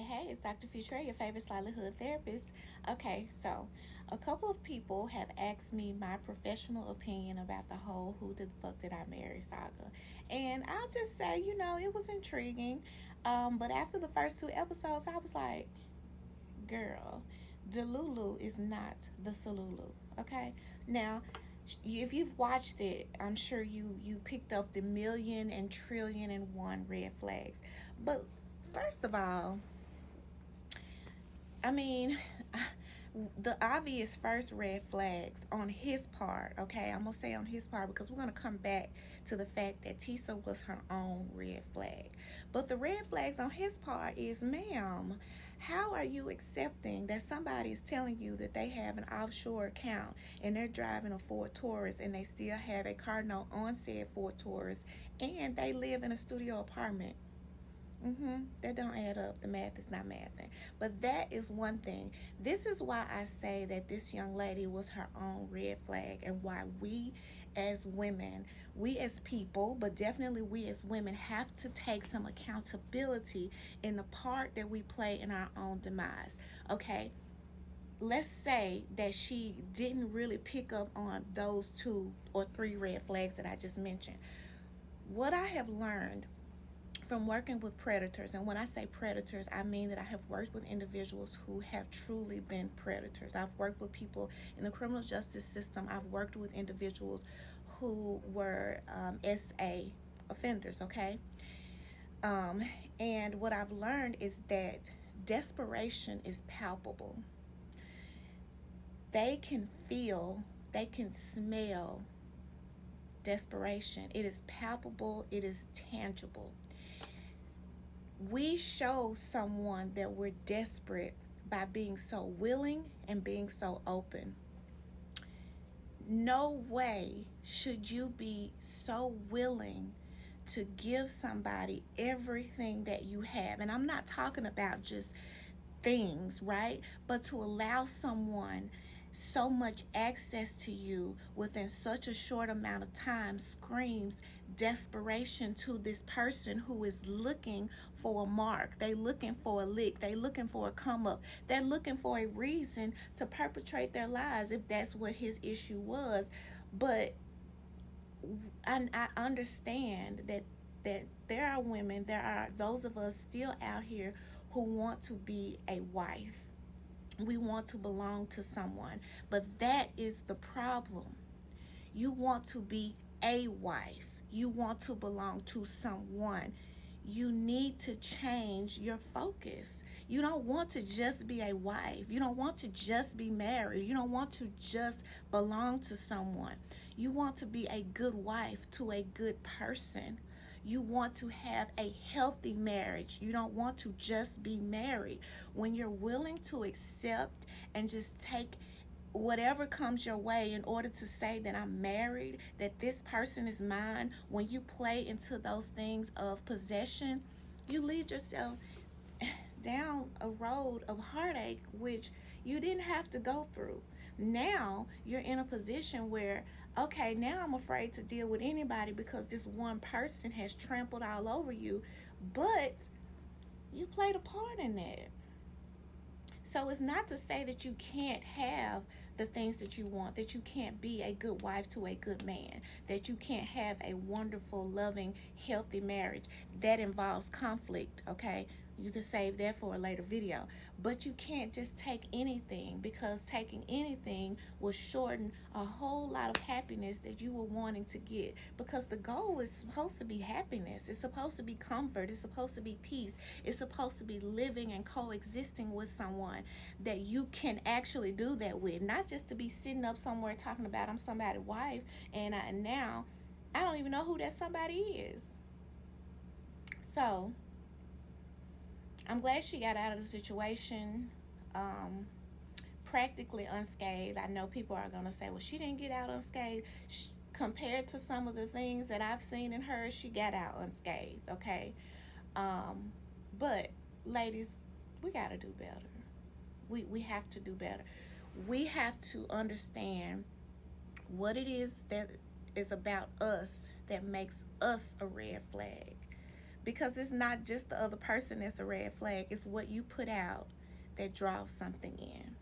Hey, it's Dr. Future, your favorite slightly hood therapist. Okay, so a couple of people have asked me my professional opinion about the whole who the fuck did I marry saga. And I'll just say, it was intriguing. But after the first two episodes, I was like, girl, Delulu is not the Salulu. Okay? Now, if you've watched it, I'm sure you picked up the million and trillion and one red flags. But first of all, I mean, the obvious first red flags on his part, okay? I'm gonna say on his part because we're gonna come back to the fact that Tisa was her own red flag. But the red flags on his part is, ma'am, how are you accepting that somebody is telling you that they have an offshore account and they're driving a Ford Taurus and they still have a car note on said Ford Taurus and they live in a studio apartment? That don't add up. The math is not mathing. But that is one thing. This is why I say that this young lady was her own red flag, and why we as women, we as people, but definitely we as women, have to take some accountability in the part that we play in our own demise. Okay? Let's say that she didn't really pick up on those two or three red flags that I just mentioned. What I have learned from working with predators, and when I say predators, I mean that I have worked with individuals who have truly been predators. I've worked with people in the criminal justice system. I've worked with individuals who were SA offenders, okay? Um, and what I've learned is that desperation is palpable. They can feel, they can smell desperation. It is palpable, it is tangible. We show someone that we're desperate by being so willing and being so open. No way should you be so willing to give somebody everything that you have. And I'm not talking about just things, right? But to allow someone so much access to you within such a short amount of time screams desperation to this person who is looking for a mark. They looking for a lick. They looking for a come up. They're looking for a reason to perpetrate their lies if that's what his issue was. But I understand that there are women, there are those of us still out here who want to be a wife. We want to belong to someone, but that is the problem. You want to be a wife. You want to belong to someone. You need to change your focus. You don't want to just be a wife. You don't want to just be married. You don't want to just belong to someone. You want to be a good wife to a good person. You want to have a healthy marriage. You don't want to just be married. When you're willing to accept and just take whatever comes your way in order to say that I'm married, that this person is mine, when you play into those things of possession, you lead yourself down a road of heartache, which you didn't have to go through. Now you're in a position where, okay, now I'm afraid to deal with anybody because this one person has trampled all over you, but you played a part in that. So it's not to say that you can't have the things that you want, that you can't be a good wife to a good man, that you can't have a wonderful, loving, healthy marriage. That involves conflict, okay? You can save that for a later video. But you can't just take anything, because taking anything will shorten a whole lot of happiness that you were wanting to get. Because the goal is supposed to be happiness. It's supposed to be comfort. It's supposed to be peace. It's supposed to be living and coexisting with someone that you can actually do that with. Not just to be sitting up somewhere talking about I'm somebody's wife and now I don't even know who that somebody is. So I'm glad she got out of the situation practically unscathed. I know people are going to say, well, she didn't get out unscathed. Compared to some of the things that I've seen in her, she got out unscathed, okay? But, ladies, we got to do better. We have to do better. We have to understand what it is that is about us that makes us a red flag. Because it's not just the other person that's a red flag, it's what you put out that draws something in.